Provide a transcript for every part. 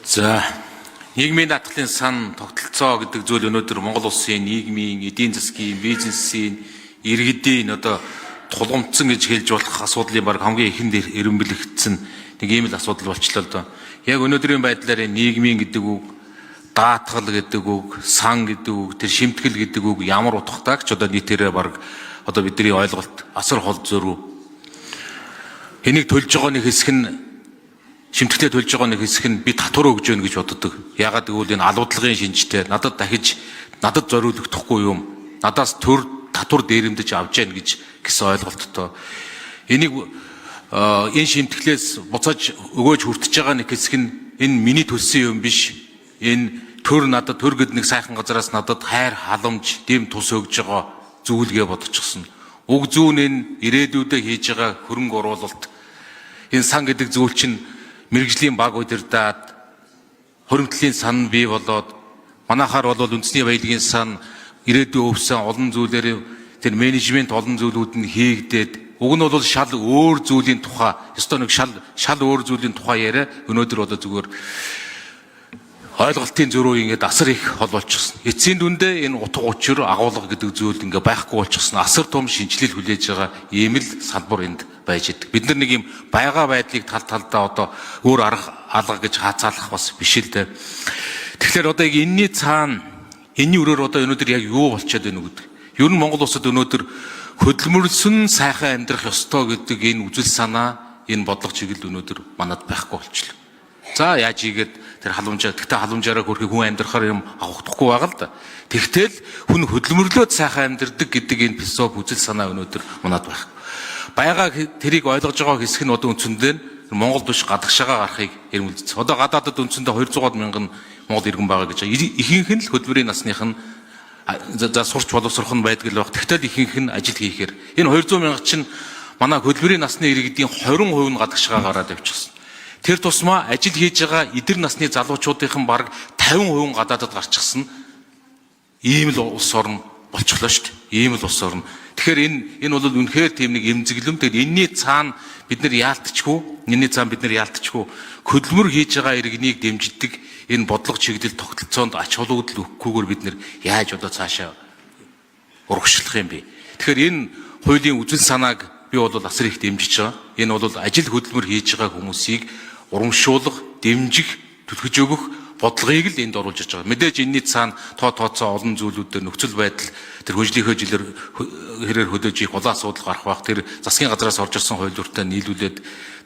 За нийгмийн даатгалын сан тогтолцоо гэдэг зүйл өнөөдөр Монгол улсын нийгмийн, эдийн засгийн, бизнесийн, иргэдийн одоо тулгамдсан гэж хэлж болох асуудлын баг хамгийн ихэнд эренбэлэгдсэн нэг ийм л асуудал болчлоо л доо. Яг өнөөдрийн байдлаар нийгмийн гэдэг үг, даатгал гэдэг үг, сан гэдэг үг, тэр шимтгэл гэдэг үг ямар утгатайг ч одоо нийтээрээ баг одоо бидний ойлголт асар хол зөрүү. Энийг төлж байгаа нэг хэсэг нь шимтгэлээ төлж байгаа нэг хэсэг нь би татвар өгж өгнө гэж боддог. Ягаад гэвэл энэ алуудлагын шинжтэй надад дахиж надад зориулөгдөхгүй юм. Надаас татвар дээрэмдэж авч яана гэсэн ойлголттой. Энийг энэ шимтгэлээс буцааж өгөөж хүртэж байгаа нэг хэсэг нь энэ миний төлсөн юм биш. Энэ төр гэд нэг сайхан газараас надад хайр халамж, дэм тус өгж байгаа зүйлгээ бодчихсон. Уг зүүн энэ ирээдүйдээ хийж байгаа хөрөнгө оруулалт энэ сан гэдэг зүйл чинь мэрэгжлийн баг удирдаад хуримтлалын сан бий болоод манайхаар бол үндэсний баялагын сан ирээдүйн өвсөн олон зүйлээр тэр менежмент олон зүйлүүд нь хийгдээд уг нь бол шал өөр зүйлийн тухай ёстой нэг шал өөр зүйлийн тухай яриа өнөөдөр одоо зүгээр ойлголтын зөрүү ингээд асар их хол болчихсон. Эцсийн дүндээ энэ утга учир агуулга гэдэг зүйл ингээ байхгүй болчихсон. Асар том шинжилэл хүлээж байгаа ийм л салбар энд байж идэг. Бид нар нэг юм байга байдлыг талдаа одоо өөр арга алга гэж хаацаалах бас биш л дээ. Тэгэхээр одоо яг энэний цаана энэний өрөөр одоо өнөөдөр яг юу болчиход байна вэ гэдэг. Ер нь Монгол улсад өнөөдөр хөдөлмөрлсөн сайхан амьдрах ёстой гэдэг энэ үзэл санаа, энэ бодлого чиглэл өнөөдөр манад байхгүй болчихлоо. За яаж ийгээд тэр халамжаараа хөрхий хүн амьдрахаар юм авахдахгүй байгаа л да. Тэгтэл хүн хөдөлмөрлөөд сайхан амьдрдаг гэдэг энэ философи үзэл санаа өнөөдөр манад байх. Баяга тэрийг ойлгож байгаа хэсэг нь одоо үндсэндээ Монгол биш гадагшаага гарахыг эрмэлзсэн. Одоо гадаадад үндсэндээ 200 мянган Монгол иргэн байгаа гэж. Ихэнх нь л хөдөлмөрийн насных нь за сурч боловсрох нь байдаг л байх. Тэгтэл ихэнх нь ажил хийхээр энэ 200 мянга чинь манай хөдөлмөрийн насны иргэдийн 20% нь гадагшаага гараад явчихсан. Тэр тусмаа ажил хийж байгаа эдэр насны залуучуудын баг 50% гадаадад гарчихсан. Ийм л улс орн болчихлоо шүү дээ. Ийм л улс орн. Тэгэхээр энэ бол үнэхээр тийм нэг эмзэглэм. Тэгэхээр энэний цаана бид нар яалтчгүй хөдөлмөр хийж байгаа иргэнийг дэмждэг энэ бодлого чиглэл тогтолцоонд ач холбогдол өгөхгүйгээр бид нар яаж одоо цаашаа урагшлах юм бэ? Тэгэхээр энэ хуулийн үзэл санааг би бол асар их дэмжиж байгаа. Энэ бол ажил хөдөлмөр хийж байгаа хүмүүсийг урамшуулах, дэмжих, түлхэж өгөх бодлогыг л энд оруулж ирж байгаа. Мэдээж энэний цаана тооцоо олон зүйлүүдээр нөхцөл байдал тэр хөгжлийнхөө жилээр хэрээр хөдөөж их улаан асуудал гарах бах, тэр засгийн газраас орж ирсэн хууль дүртэй нийлүүлээд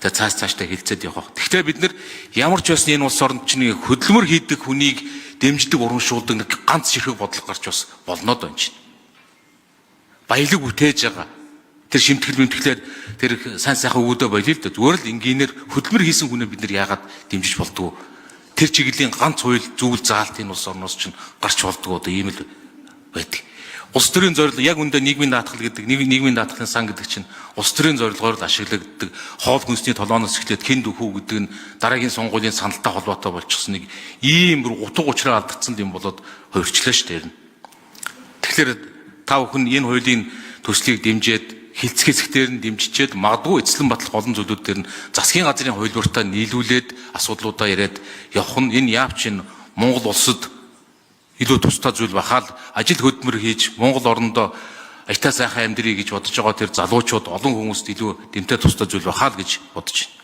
тэр цаашдаа хилцээд явах. Гэхдээ бид нар ямар ч байсан энэ улс оронд чинь хөдөлмөр хийдэг хүнийг дэмждэг, урамшуулдаг нэг ганц ширхэг бодлого гарч бас болноод байна чинь. Баялаг үтээж байгаа. Тэр шимтгэлээр тэр сайн сайхан өгөөдөө болио л да. Зүгээр л энгийнээр хөдөлмөр хийсэн хүнээ бид нар яагаад дэмжиж болдгоо. Тэр чиглэлийн ганц хууль зүйл заалт энэ улс орноос чинь гарч болдгоо одоо ийм л байдаг. Улс төрийн зорилго яг үндэ нийгмийн даатгал гэдэг нийгмийн даатгалын сан гэдэг чинь улс төрийн зорилгоор л ашиглагддаг. Хоол хүнсний толгооноос эхлээд хэн дөхүү гэдэг нь дараагийн сонгуулийн саналтай холбоотой болчихсон нэг ийм утга учраа алдагдсан юм болоод хувирчлаа шүү дээ. Тэгэхээр та бүхэн энэ хуулийн төслийг дэмжиж хилцэх хэсгээр нь дэмжижээд магадгүй эцлэн батлах олон зүйлүүдээр нь засгийн газрын хуулбартаа нийлүүлээд асуудлуудаа яриад явах нь энэ яавч энэ Монгол улсад илүү тустай зүйл бахаал ажил хөдөлмөр хийж Монгол орондоо аятаа сайхан амьдрий гэж бодож байгаа тэр залуучууд олон хүмүүст илүү дэмтэй тустай зүйл бахаал гэж бодож байна.